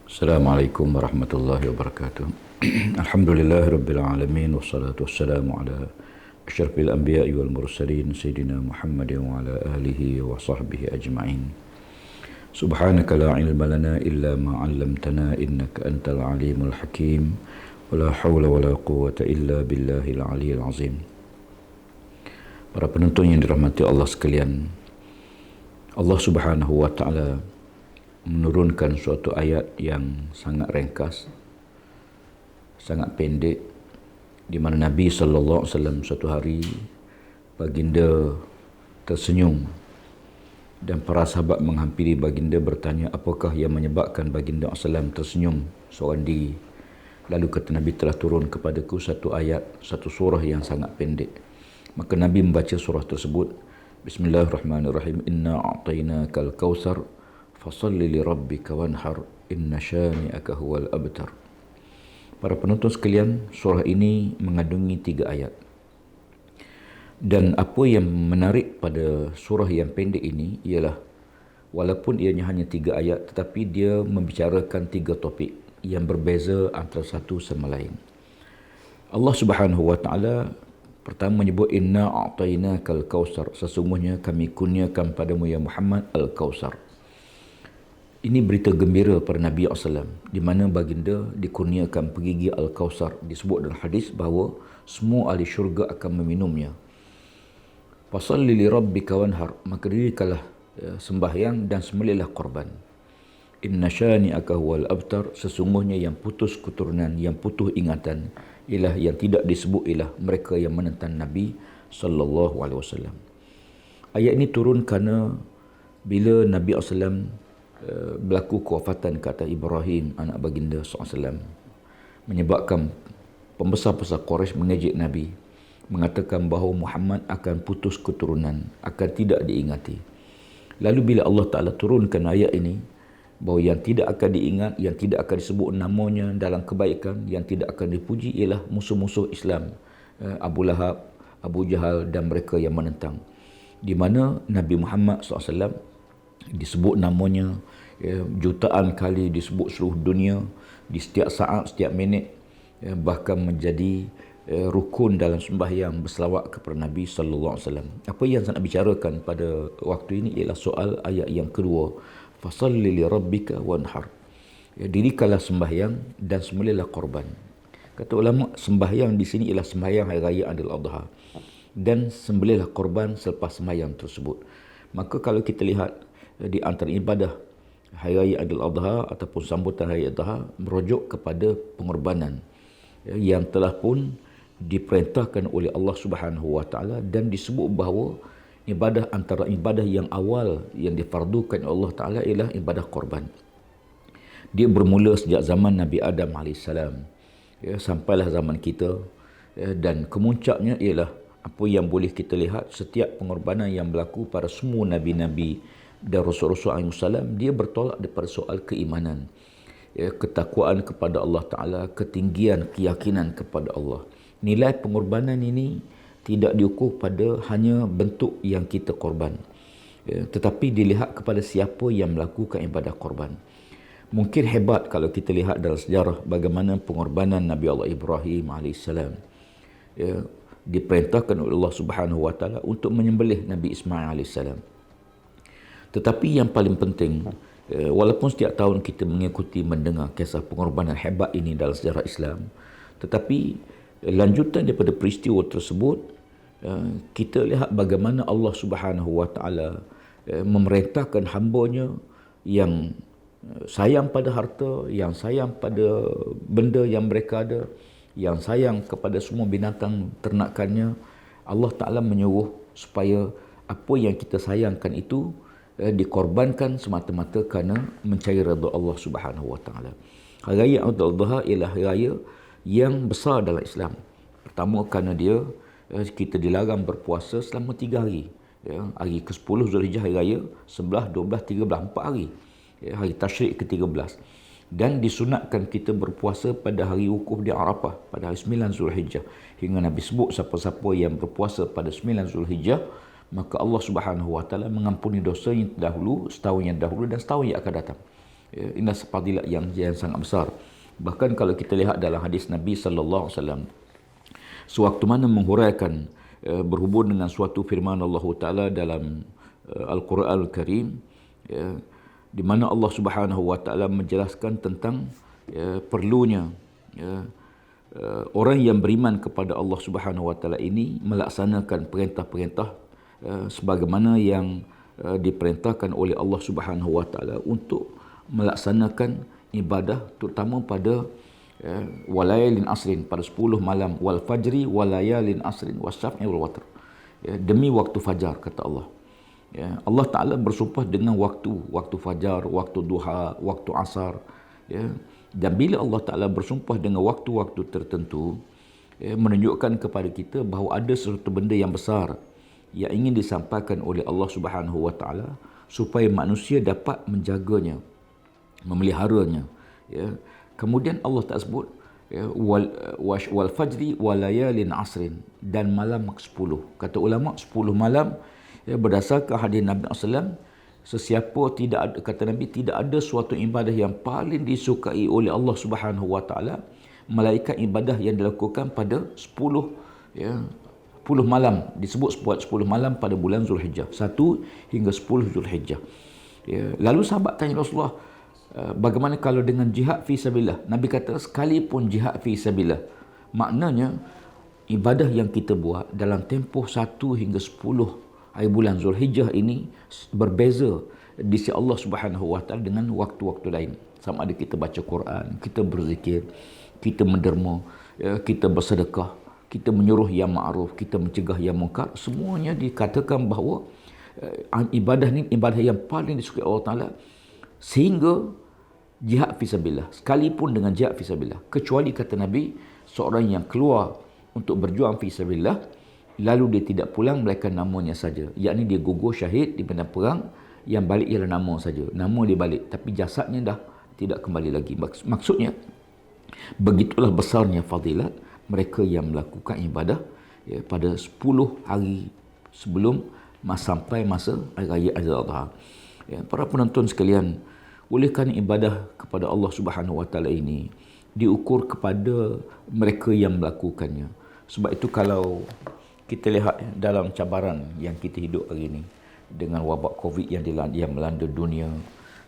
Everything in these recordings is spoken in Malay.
Assalamualaikum warahmatullahi wabarakatuh. Alhamdulillahirabbil alamin wassalatu wassalamu ala asyrafil anbiya'i wal mursalin sayyidina Muhammadin wa ala alihi wa sahbihi ajma'in. Subhanaka la ilma lana illa ma 'allamtana innaka antal alimul hakim. Wala haula wala quwwata illa billahil aliyyil azim. Para penonton yang dirahmati Allah sekalian, Allah Subhanahu wa taala menurunkan suatu ayat yang sangat ringkas, sangat pendek, di mana Nabi sallallahu alaihi wasallam suatu hari baginda tersenyum dan para sahabat menghampiri baginda bertanya, apakah yang menyebabkan baginda sallallahu tersenyum seorang diri? Lalu kata Nabi, telah turun kepadaku satu ayat, satu surah yang sangat pendek. Maka Nabi membaca surah tersebut, Bismillahirrahmanirrahim, Inna a'tainakal kautsar fasalli li rabbika wanhar inna syani'aka huwal abtar. Para penonton sekalian, surah ini mengandungi 3 ayat. Dan apa yang menarik pada surah yang pendek ini ialah walaupun ianya hanya 3 ayat, tetapi dia membicarakan 3 topik yang berbeza antara satu sama lain. Allah Subhanahu wa taala pertama menyebut inna a'tainakal kautsar, sesungguhnya kami kurniakan padamu ya Muhammad al-Kautsar. Ini berita gembira pada Nabi SAW, di mana baginda dikurniakan pegigi Al-Kautsar. Disebut dalam hadis bahawa semua ahli syurga akan meminumnya. Fasalli li rabbika wanhar, maka dirikanlah sembahyang dan sembelihlah korban. Inna syani'aka huwal abtar, sesungguhnya yang putus keturunan, yang putus ingatan ialah yang tidak disebut ialah mereka yang menentang Nabi sallallahu alaihi wasallam. Ayat ini turun kerana bila Nabi SAW berlaku kewafatan kata Ibrahim, anak baginda SAW, menyebabkan pembesar-pembesar Quraisy mengejek Nabi, mengatakan bahawa Muhammad akan putus keturunan, akan tidak diingati. Lalu bila Allah Ta'ala turunkan ayat ini, bahawa yang tidak akan diingat, yang tidak akan disebut namanya dalam kebaikan, yang tidak akan dipuji ialah musuh-musuh Islam, Abu Lahab, Abu Jahal dan mereka yang menentang. Di mana Nabi Muhammad SAW disebut namanya jutaan kali, disebut seluruh dunia, di setiap saat, setiap minit, bahkan menjadi rukun dalam sembahyang berselawat kepada Nabi sallallahu alaihi wasallam. Apa yang saya nak bicarakan pada waktu ini ialah soal ayat yang kedua, fasalli li rabbika wanhar. Dirikanlah sembahyang dan sembelihlah korban. Kata ulama, sembahyang di sini ialah sembahyang hari raya Aidil Adha, dan sembelihlah korban selepas sembahyang tersebut. Maka kalau kita lihat di antara ibadah hari raya Aidil Adha ataupun sambutan hari Adha merujuk kepada pengorbanan yang telah pun diperintahkan oleh Allah Subhanahu wa taala, dan disebut bahawa ibadah antara ibadah yang awal yang difardukan oleh Allah taala ialah ibadah korban. Dia bermula sejak zaman Nabi Adam AS, sampailah zaman kita, dan kemuncaknya ialah apa yang boleh kita lihat, setiap pengorbanan yang berlaku pada semua nabi-nabi dan Rasul-Rasul SAW, dia bertolak daripada soal keimanan, ketakwaan kepada Allah Ta'ala, ketinggian keyakinan kepada Allah. Nilai pengorbanan ini tidak diukur pada hanya bentuk yang kita korban, tetapi dilihat kepada siapa yang melakukan ibadah korban. Mungkin hebat kalau kita lihat dalam sejarah bagaimana pengorbanan Nabi Allah Ibrahim AS, diperintahkan oleh Allah Subhanahu wa taala untuk menyembelih Nabi Ismail AS. Tetapi yang paling penting, walaupun setiap tahun kita mengikuti mendengar kisah pengorbanan hebat ini dalam sejarah Islam, tetapi lanjutan daripada peristiwa tersebut, kita lihat bagaimana Allah Subhanahu wa taala memerintahkan hamba-Nya yang sayang pada harta, yang sayang pada benda yang mereka ada, yang sayang kepada semua binatang ternakannya. Allah Ta'ala menyuruh supaya apa yang kita sayangkan itu dikorbankan semata-mata kerana mencari redha Allah Subhanahu wa taala. Hari raya Aidil Adha ialah hari raya yang besar dalam Islam. Pertama kerana dia kita dilarang berpuasa selama 3 hari. Hari ke-10 Zulhijjah hari raya, 11, 12, 13, 4 hari. Hari tasyrik ke-13. Dan disunatkan kita berpuasa pada hari wukuf di Arafah pada hari 9 Zulhijjah. Hingga Nabi sebut siapa-siapa yang berpuasa pada 9 Zulhijjah, maka Allah Subhanahu wa taala mengampuni dosa yang terdahulu, setahun yang dahulu dan setahun yang akan datang. Ya, ini fadilat yang sangat besar. Bahkan kalau kita lihat dalam hadis Nabi sallallahu alaihi wasallam, sewaktu mana menghuraikan berhubung dengan suatu firman Allah Taala dalam Al-Quran Al-Karim, ya, di mana Allah Subhanahu wa taala menjelaskan tentang perlunya orang yang beriman kepada Allah Subhanahu wa taala ini melaksanakan perintah-perintah sebagaimana yang diperintahkan oleh Allah Subhanahu wa taala untuk melaksanakan ibadah, terutama pada walayalin asrin, pada 10 malam, wal fajri walayalin asrin wasyaf'i wal watr, demi waktu fajar, kata Allah. Allah Ta'ala bersumpah dengan waktu fajar, waktu duha, waktu asar. Dan bila Allah Ta'ala bersumpah dengan waktu-waktu tertentu, menunjukkan kepada kita bahawa ada sesuatu benda yang besar yang ingin disampaikan oleh Allah Subhanahu wa taala supaya manusia dapat menjaganya, memeliharanya. Kemudian Allah Ta'ala sebut wal fajri walayalin asrin, dan malam 10. Kata ulama 10 malam, berdasarkan hadis Nabi SAW, sesiapa tidak ada, kata Nabi, tidak ada suatu ibadah yang paling disukai oleh Allah Subhanahu wa taala melainkan ibadah yang dilakukan pada 10 malam. Disebut 10 malam pada bulan Zulhijjah, 1 hingga 10 Zulhijjah. Lalu sahabat tanya Rasulullah, bagaimana kalau dengan jihad fi sabilillah? Nabi kata, sekalipun jihad fi sabilillah, maknanya ibadah yang kita buat dalam tempoh 1 hingga 10 hari bulan Zulhijjah ini berbeza di sisi Allah Subhanahu wa taala dengan waktu-waktu lain. Sama ada kita baca Quran, kita berzikir, kita menderma, kita bersedekah, kita menyuruh yang ma'ruf, kita mencegah yang munkar, semuanya dikatakan bahawa ibadah ni ibadah yang paling disukai Allah Taala, sehingga jihad fisabilillah, sekalipun dengan jihad fisabilillah, kecuali kata Nabi, seorang yang keluar untuk berjuang fisabilillah lalu dia tidak pulang melainkan namanya saja, yakni dia gugur syahid di medan perang, yang balik ialah nama saja, nama dia balik tapi jasadnya dah tidak kembali lagi. Maksudnya begitulah besarnya fadilat mereka yang melakukan ibadah pada 10 hari sebelum sampai masa hari raya Aidiladha. Para penonton sekalian, oleh kerana ibadah kepada Allah Subhanahu wa taala ini diukur kepada mereka yang melakukannya. Sebab itu kalau kita lihat dalam cabaran yang kita hidup hari ini, dengan wabak Covid yang melanda dunia,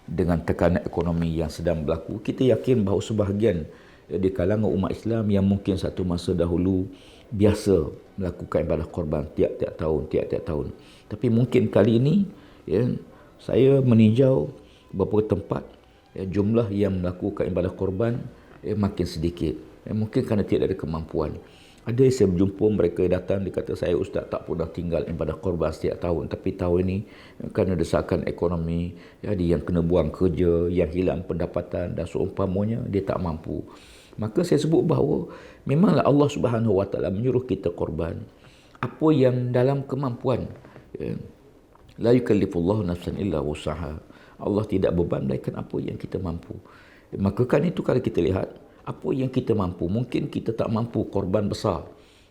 dengan tekanan ekonomi yang sedang berlaku, kita yakin bahawa sebahagian di kalangan umat Islam yang mungkin satu masa dahulu biasa melakukan ibadah korban tiap-tiap tahun. Tapi mungkin kali ini saya meninjau beberapa tempat, jumlah yang melakukan ibadah korban makin sedikit. Mungkin kerana tidak ada kemampuan. Ada yang saya berjumpa, mereka datang, dia kata, saya ustaz tak pernah tinggal ibadah korban setiap tahun, tapi tahun ini kerana desakan ekonomi, jadi yang kena buang kerja, yang hilang pendapatan dan seumpamanya, dia tak mampu. Maka saya sebut bahawa memanglah Allah Subhanahu wa taala menyuruh kita korban apa yang dalam kemampuan. La yukallifullahu nafsan illa wus'aha. Allah tidak beban melainkan apa yang kita mampu. Maka kan itu kalau kita lihat apa yang kita mampu, mungkin kita tak mampu korban besar,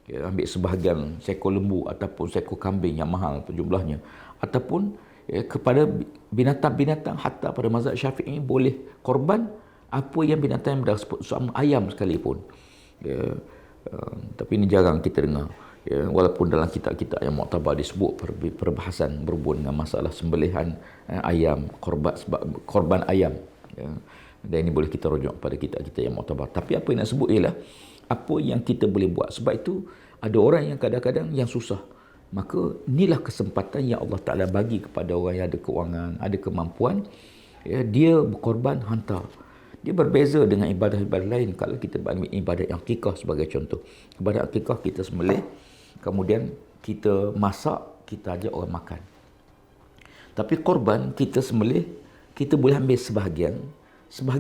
ambil sebahagian seekor lembu ataupun seekor kambing yang mahal jumlahnya, ataupun kepada binatang-binatang, hatta pada mazhab Syafi'i boleh korban apa yang binatang yang bersebut sama ayam sekalipun. Tapi ini jarang kita dengar. Walaupun dalam kitab-kitab yang muktabar disebut perbahasan berhubung dengan masalah sembelihan ayam, korban ayam. Dan ini boleh kita rujuk pada kitab-kitab yang muktabar. Tapi apa yang nak sebut ialah apa yang kita boleh buat. Sebab itu ada orang yang kadang-kadang yang susah. Maka inilah kesempatan yang Allah Ta'ala bagi kepada orang yang ada kewangan, ada kemampuan. Dia berkorban hantar. Dia berbeza dengan ibadah-ibadah lain. Kalau kita ambil ibadat akikah sebagai contoh. Ibadat akikah kita sembelih, kemudian kita masak, kita ajak orang makan. Tapi korban kita sembelih, kita boleh ambil sebahagian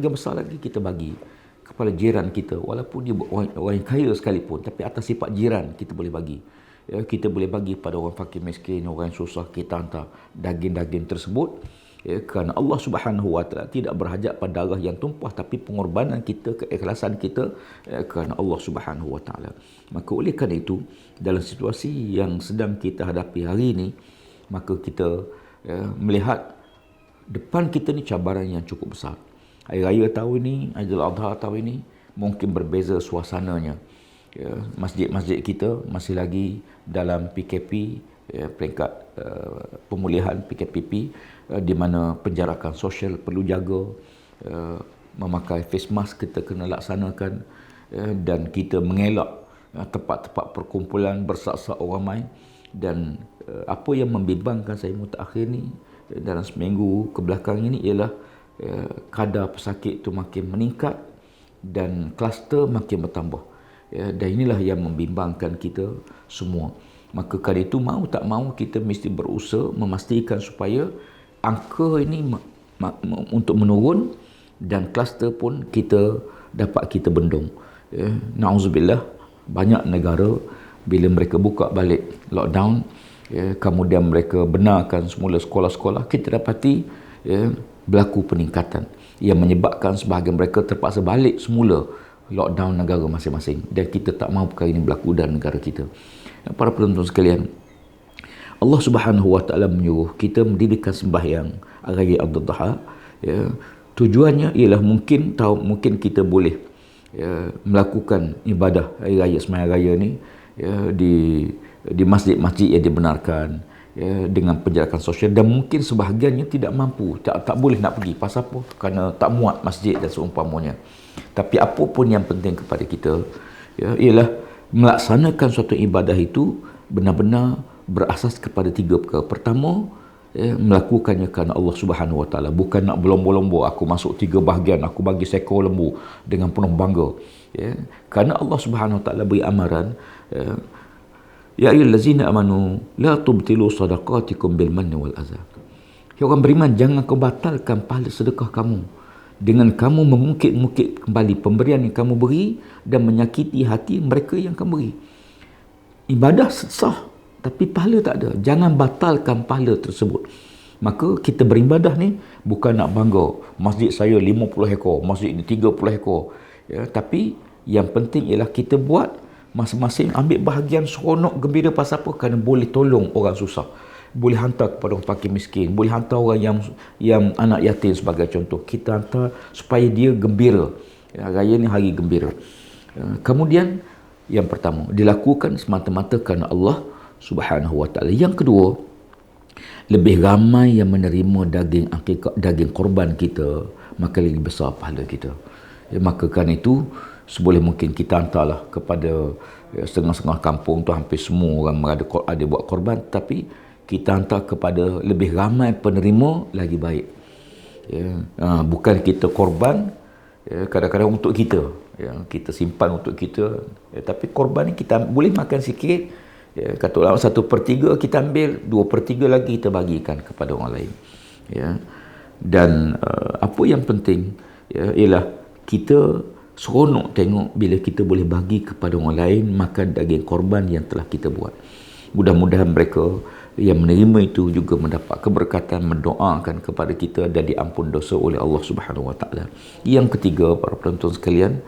besar lagi kita bagi kepada jiran kita, walaupun dia orang yang kaya sekalipun, tapi atas sifat jiran kita boleh bagi. Kita boleh bagi pada orang fakir miskin, orang yang susah, kita hantar daging-daging tersebut. Kerana Allah Subhanahu wa taala tidak berhajat pada darah yang tumpah, tapi pengorbanan kita, keikhlasan kita kerana Allah Subhanahu wa taala. Maka oleh kerana itu, dalam situasi yang sedang kita hadapi hari ini, maka kita melihat depan kita ni cabaran yang cukup besar. Hari Raya tahun ini, Aidil Adha tahun ini, mungkin berbeza suasananya. Ya, masjid-masjid kita masih lagi dalam PKP, ya, peringkat pemulihan PKPP, di mana penjarakan sosial perlu jaga, memakai face mask kita kena laksanakan, dan kita mengelak tempat-tempat perkumpulan bersak-sak orang ramai. Dan apa yang membimbangkan saya mutakhir ni dalam seminggu kebelakang ini ialah kadar pesakit itu makin meningkat dan kluster makin bertambah. Dan inilah yang membimbangkan kita semua. Maka kali itu mau tak mau kita mesti berusaha memastikan supaya angka ini untuk menurun dan kluster pun dapat kita bendung. Na'udzubillah, banyak negara bila mereka buka balik lockdown, kemudian mereka benarkan semula sekolah-sekolah, kita dapati berlaku peningkatan yang menyebabkan sebahagian mereka terpaksa balik semula lockdown negara masing-masing, dan kita tak mahu perkara ini berlaku dalam negara kita. Para penonton sekalian, Allah Subhanahu Wa Taala menyuruh kita mendirikan sembahyang Raya Adha. Tujuannya ialah mungkin kita boleh melakukan ibadah hari raya sembahyang raya ni di masjid-masjid yang dibenarkan, dengan penjarakan sosial, dan mungkin sebahagiannya tidak mampu, tak boleh nak pergi. Pasal apa? Kerana tak muat masjid dan seumpamanya. Tapi apa pun yang penting kepada kita ialah melaksanakan suatu ibadah itu benar-benar berasas kepada 3 perkara. Pertama, melakukannya kerana Allah Subhanahu Wa Taala, bukan nak berlomba-lomba aku masuk 3 bahagian, aku bagi seekor lembu dengan penuh bangga. Kerana Allah Subhanahu Wa Taala beri amaran, ya ayyuhallazina amanu la tubtilu sadaqatikum bil manni wal adha. Ya orang beriman, jangan kau batalkan pahala sedekah kamu dengan kamu mengungkit-ungkit kembali pemberian yang kamu beri dan menyakiti hati mereka yang kamu beri. Ibadah sah, tapi pahala tak ada. Jangan batalkan pahala tersebut. Maka kita beribadah ni bukan nak bangga, masjid saya 50 ekor, masjid ni 30 ekor. Tapi yang penting ialah kita buat masing-masing ambil bahagian seronok gembira. Pasal apa? Kerana boleh tolong orang susah, boleh hantar kepada orang fakir miskin, boleh hantar orang yang anak yatim sebagai contoh. Kita hantar supaya dia gembira. Raya ni hari gembira. Kemudian yang pertama, dilakukan semata-mata kerana Allah Subhanahu Wa Taala. Yang kedua, lebih ramai yang menerima daging akikah, daging korban kita, maka lebih besar pahala kita. Maka kerana itu seboleh mungkin kita hantarlah kepada setengah-setengah kampung tu, hampir semua orang ada buat korban, tapi kita hantar kepada lebih ramai penerima lagi baik. Bukan kita korban kadang-kadang untuk kita, kita simpan untuk kita, tapi korban ni kita boleh makan sikit, kata ulama 1/3 kita ambil, 2/3 lagi kita bagikan kepada orang lain. Dan apa yang penting ialah kita seronok tengok bila kita boleh bagi kepada orang lain makan daging korban yang telah kita buat. Mudah-mudahan mereka yang menerima itu juga mendapat keberkatan, mendoakan kepada kita dan diampun dosa oleh Allah Subhanahu Wa Taala. Yang ketiga, para penonton sekalian,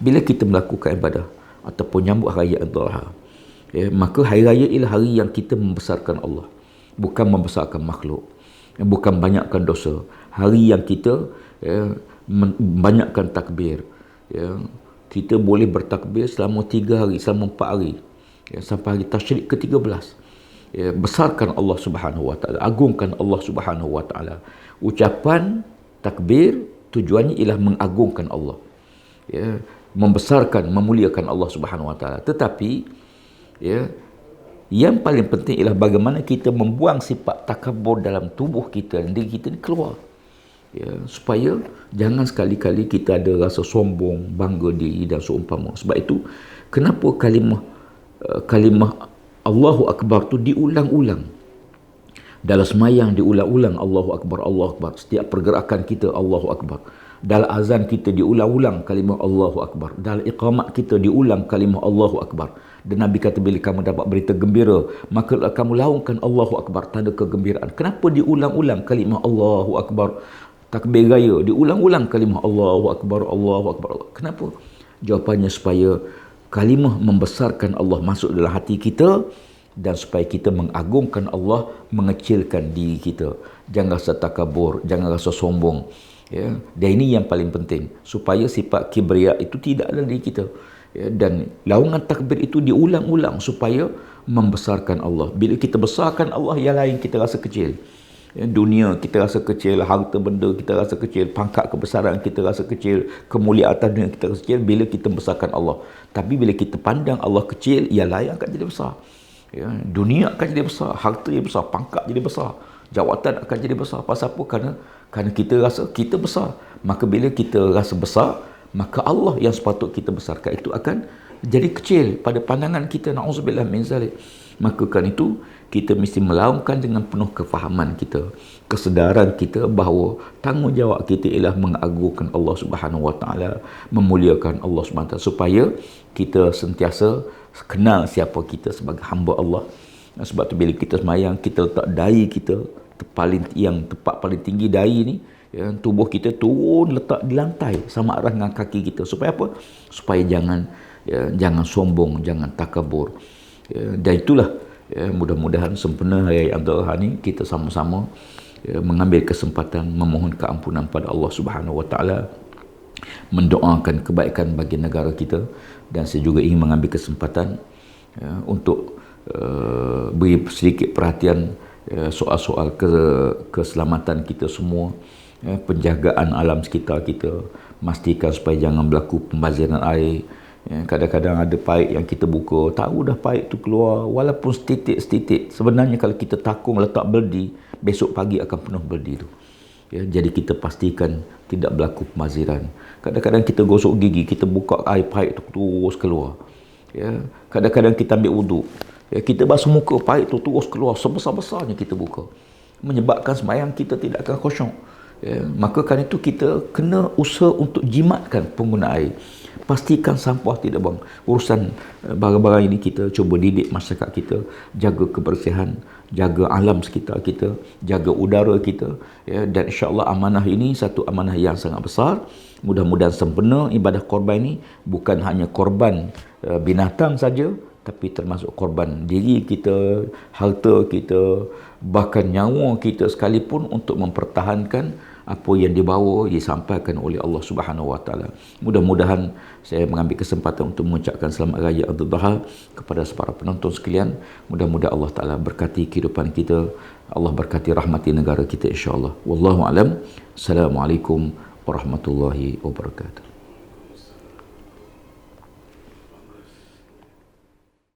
bila kita melakukan ibadah ataupun nyambut hari raya Adha, maka hari raya ialah hari yang kita membesarkan Allah, bukan membesarkan makhluk, bukan banyakkan dosa. Hari yang kita banyakkan takbir. Kita boleh bertakbir selama 3 hari, selama 4 hari, sampai hari tasyrik ke-13. Besarkan Allah Subhanahu Wa Taala, agungkan Allah Subhanahu Wa Taala. Ucapan takbir tujuannya ialah mengagungkan Allah, membesarkan, memuliakan Allah Subhanahu Wa Taala. Tetapi yang paling penting ialah bagaimana kita membuang sifat takabur dalam tubuh kita dan diri kita ni keluar. Supaya jangan sekali-kali kita ada rasa sombong, bangga diri dan seumpama. Sebab itu kenapa kalimah Allahu Akbar tu diulang-ulang dalam semayang, diulang-ulang Allahu Akbar, Allahu Akbar. Setiap pergerakan kita Allahu Akbar. Dalam azan kita diulang-ulang kalimah Allahu Akbar. Dalam iqamat kita diulang kalimah Allahu Akbar. Dan Nabi kata bila kamu dapat berita gembira, maka kamu laungkan Allahu Akbar, tanda kegembiraan. Kenapa diulang-ulang kalimah Allahu Akbar? Takbir raya diulang-ulang kalimah Allahu Akbar, Allahu Akbar. Kenapa? Jawapannya supaya kalimah membesarkan Allah masuk dalam hati kita, dan supaya kita mengagungkan Allah, mengecilkan diri kita. Jangan rasa takabur, jangan rasa sombong. Ya, dan ini yang paling penting supaya sifat kibria itu tidak ada di kita. Ya, dan laungan takbir itu diulang-ulang supaya membesarkan Allah. Bila kita besarkan Allah, yang lain kita rasa kecil. Ya, dunia kita rasa kecil, harta benda kita rasa kecil, pangkat kebesaran kita rasa kecil, kemuliaan dunia kita rasa kecil bila kita besarkan Allah. Tapi bila kita pandang Allah kecil, yang lain akan jadi besar. Ya, dunia akan jadi besar, harta jadi besar, pangkat jadi besar, jawatan akan jadi besar. Pasal apa? Kerana kita rasa kita besar. Maka bila kita rasa besar, maka Allah yang sepatut kita besarkan itu akan jadi kecil pada pandangan kita. Na'udzubillah min zalik. Maka kan itu kita mesti melaungkan dengan penuh kefahaman kita, kesedaran kita bahawa tanggungjawab kita ialah mengagungkan Allah Subhanahu Wa Taala, memuliakan Allah Subhanahu Wa Taala, supaya kita sentiasa kenal siapa kita sebagai hamba Allah. Sebab tu bila kita semayang, kita letak dahi kita tepat paling tinggi dahi ni, ya, tubuh kita turun letak di lantai sama arah dengan kaki kita. Supaya apa? Supaya jangan sombong, jangan takabur. Ya, dan itulah, ya, mudah-mudahan sempena Hari Abdul Adha ni kita sama-sama, ya, mengambil kesempatan memohon keampunan pada Allah Subhanahu Wa Taala, mendoakan kebaikan bagi negara kita. Dan saya juga ingin mengambil kesempatan, ya, untuk beri sedikit perhatian, ya, soal-soal keselamatan kita semua, ya, penjagaan alam sekitar kita, pastikan supaya jangan berlaku pembaziran air. Ya, kadang-kadang ada paip yang kita buka, tahu dah paip tu keluar walaupun setitik-setitik. Sebenarnya kalau kita takung letak beldi, besok pagi akan penuh beldi tu. Ya, jadi kita pastikan tidak berlaku pembaziran. Kadang-kadang kita gosok gigi, kita buka air paip tu terus keluar. Ya, kadang-kadang kita ambil wuduk, ya, kita basuh muka, paip tu terus keluar sebesar-besarnya kita buka, menyebabkan sembahyang kita tidak akan khusyuk. Ya, maka kan itu kita kena usaha untuk jimatkan pengguna air. Pastikan sampah tidak buang. Urusan barang-barang ini kita cuba didik masyarakat kita, jaga kebersihan, jaga alam sekitar kita, jaga udara kita. Ya, dan insya-Allah amanah ini satu amanah yang sangat besar. Mudah-mudahan sempena ibadah korban ini bukan hanya korban binatang saja, tapi termasuk korban diri kita, harta kita, bahkan nyawa kita sekalipun untuk mempertahankan apa yang dibawa disampaikan oleh Allah Subhanahu Wa Taala. Mudah-mudahan saya mengambil kesempatan untuk mengucapkan selamat raya Abdul Adha kepada para penonton sekalian. Mudah-mudahan Allah Taala berkati kehidupan kita, Allah berkati rahmati negara kita insya-Allah. Wallahu alam. Assalamualaikum warahmatullahi wabarakatuh.